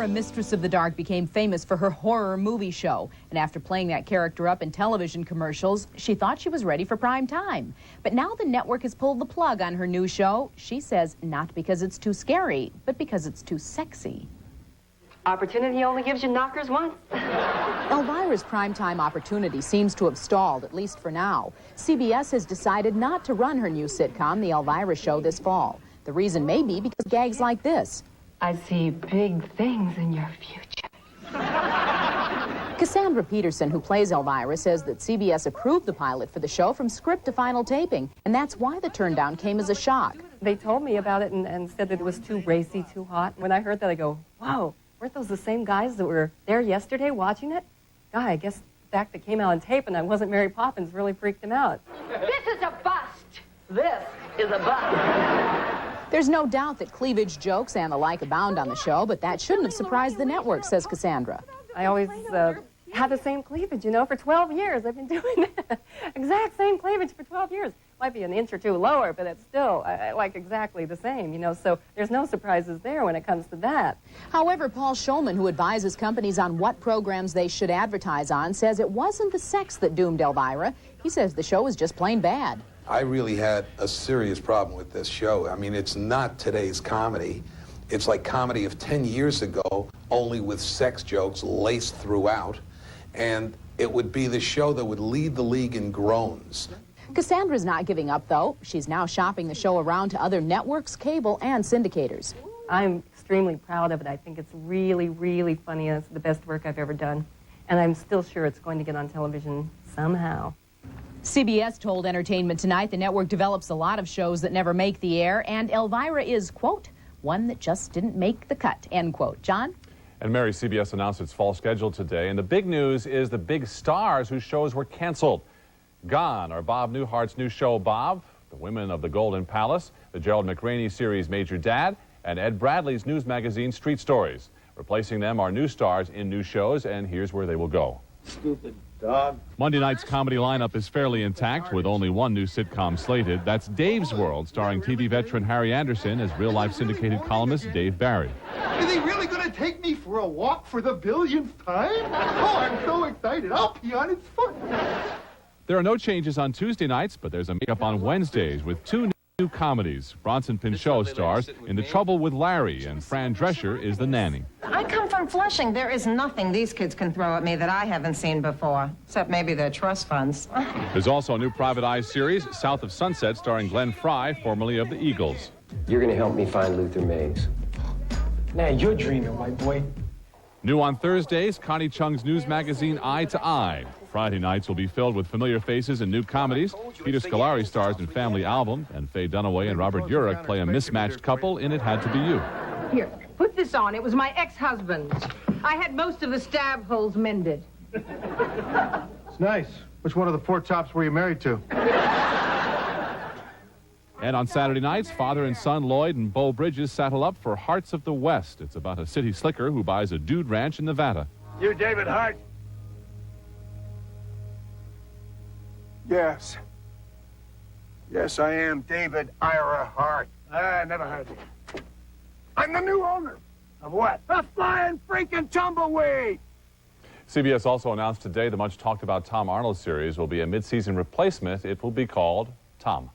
Elvira, Mistress of the Dark, became famous for her horror movie show. And after playing that character up in television commercials, she thought she was ready for prime time. But now the network has pulled the plug on her new show. She says not because it's too scary, but because it's too sexy. Opportunity only gives you knockers once. Elvira's primetime opportunity seems to have stalled, at least for now. CBS has decided not to run her new sitcom, The Elvira Show, this fall. The reason may be because gags like this. I see big things in your future. Cassandra Peterson, who plays Elvira, says that CBS approved the pilot for the show from script to final taping, and that's why the turndown came as a shock. They told me about it and said that it was too racy, too hot. When I heard that, I go, whoa, weren't those the same guys that were there yesterday watching it? Guy, I guess the fact that came out on tape and I wasn't Mary Poppins really freaked him out. This is a bust. This is a bust. There's no doubt that cleavage jokes and the like abound on the show, but that shouldn't have surprised the network, says Cassandra. I always had the same cleavage, you know, for 12 years. I've been doing that. Exact same cleavage for 12 years. Might be an inch or two lower, but it's still like exactly the same, you know, so there's no surprises there when it comes to that. However, Paul Schulman, who advises companies on what programs they should advertise on, says it wasn't the sex that doomed Elvira. He says the show was just plain bad. I really had a serious problem with this show. I mean, it's not today's comedy. It's like comedy of 10 years ago, only with sex jokes laced throughout. And it would be the show that would lead the league in groans. Cassandra's not giving up, though. She's now shopping the show around to other networks, cable, and syndicators. I'm extremely proud of it. I think it's really, really funny, and it's the best work I've ever done. And I'm still sure it's going to get on television somehow. CBS told Entertainment Tonight the network develops a lot of shows that never make the air, and Elvira is, quote, one that just didn't make the cut, end quote. John? And Mary, CBS announced its fall schedule today, and the big news is the big stars whose shows were canceled. Gone are Bob Newhart's new show, Bob, The Women of the Golden Palace, the Gerald McRaney series, Major Dad, and Ed Bradley's news magazine, Street Stories. Replacing them are new stars in new shows, and here's where they will go. Stupid dog. Monday night's comedy lineup is fairly intact, with only one new sitcom slated. That's Dave's World, starring TV veteran Harry Anderson as real-life syndicated columnist Dave Barry. Is he really going to take me for a walk for the billionth time? Oh, I'm so excited. I'll pee on his foot. There are no changes on Tuesday nights, but there's a makeup on Wednesdays with two new comedies. Bronson Pinchot stars in The Trouble with Larry, and Fran Drescher is the nanny. I come from Flushing. There is nothing these kids can throw at me that I haven't seen before, except maybe their trust funds. There's also a new Private Eye series, South of Sunset, starring Glenn Fry, formerly of the Eagles. You're going to help me find Luther Mays. Now you're dreaming, white boy. New on Thursdays, Connie Chung's news magazine Eye to Eye. Friday nights will be filled with familiar faces and new comedies. Peter Scolari stars in Family Album, and Faye Dunaway and Robert Urich play a mismatched couple in It Had to Be You. Here, put this on. It was my ex-husband's. I had most of the stab holes mended. It's nice. Which one of the four tops were you married to? And on Saturday nights, father and son Lloyd and Bo Bridges saddle up for Hearts of the West. It's about a city slicker who buys a dude ranch in Nevada. You David Hart? Yes. Yes, I am David Ira Hart. I never heard of you. I'm the new owner. Of what? A flying freaking tumbleweed! CBS also announced today the much-talked-about Tom Arnold series will be a mid-season replacement. It will be called Tom.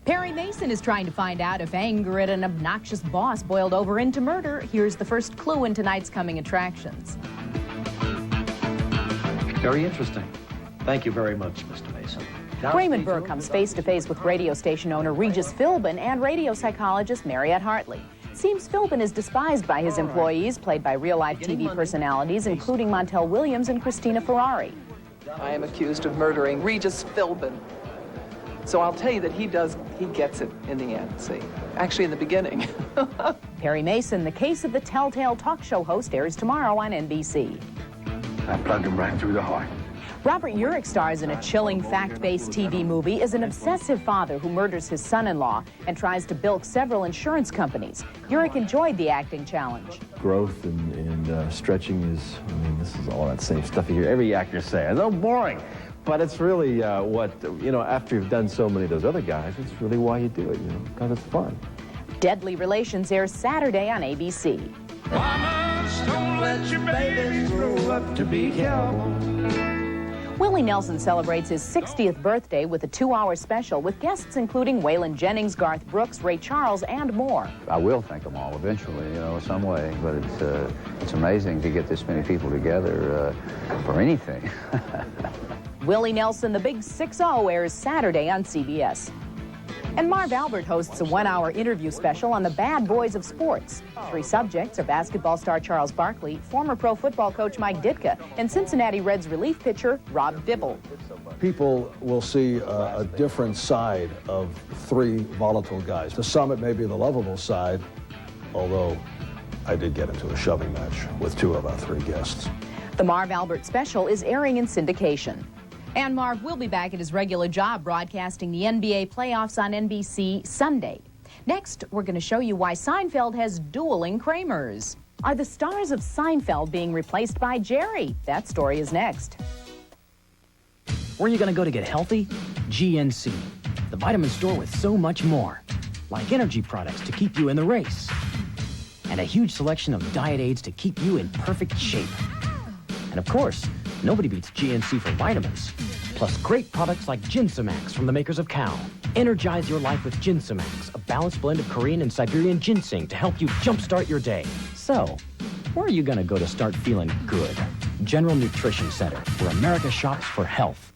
Perry Mason is trying to find out if anger at an obnoxious boss boiled over into murder. Here's the first clue in tonight's coming attractions. Very interesting. Thank you very much, Mr. Mason. Raymond Burr comes face-to-face with radio station owner Regis Philbin and radio psychologist Mariette Hartley. Seems Philbin is despised by his employees, played by real-life TV personalities, including Montel Williams and Christina Ferrari. I am accused of murdering Regis Philbin. So I'll tell you that he gets it in the end, see. Actually, in the beginning. Perry Mason, The Case of the Telltale talk show host, airs tomorrow on NBC. I plugged him right through the heart. Robert Urich stars in a chilling fact-based TV movie as an obsessive father who murders his son-in-law and tries to bilk several insurance companies. Urich enjoyed the acting challenge. Growth and stretching is, I mean, this is all that same stuff you hear every actor say. It's so boring. But it's really what, you know, after you've done so many of those other guys, it's really why you do it, you know, because it's fun. Deadly Relations airs Saturday on ABC. Just don't let your babies grow up to be cowboys. Willie Nelson celebrates his 60th birthday with a 2-hour special with guests including Waylon Jennings, Garth Brooks, Ray Charles, and more. I will thank them all eventually, you know, some way, but it's amazing to get this many people together for anything. Willie Nelson, the Big 6-0 airs Saturday on CBS. And Marv Albert hosts a 1-hour interview special on the bad boys of sports. 3 subjects are basketball star Charles Barkley, former pro football coach Mike Ditka, and Cincinnati Reds relief pitcher Rob Dibble. People will see a different side of 3 volatile guys. To some, it may be the lovable side, although I did get into a shoving match with 2 of our 3 guests. The Marv Albert special is airing in syndication. And Marv will be back at his regular job broadcasting the NBA playoffs on NBC Sunday. Next, we're going to show you why Seinfeld has dueling Kramers. Are the stars of Seinfeld being replaced by Jerry? That story is next. Where are you going to get healthy? GNC, the vitamin store with so much more. Like energy products to keep you in the race. And a huge selection of diet aids to keep you in perfect shape. And of course, nobody beats GNC for vitamins. Plus great products like Ginsamax from the makers of Cow. Energize your life with Ginsamax, a balanced blend of Korean and Siberian ginseng to help you jumpstart your day. So, where are you going to go to start feeling good? General Nutrition Center, where America shops for health.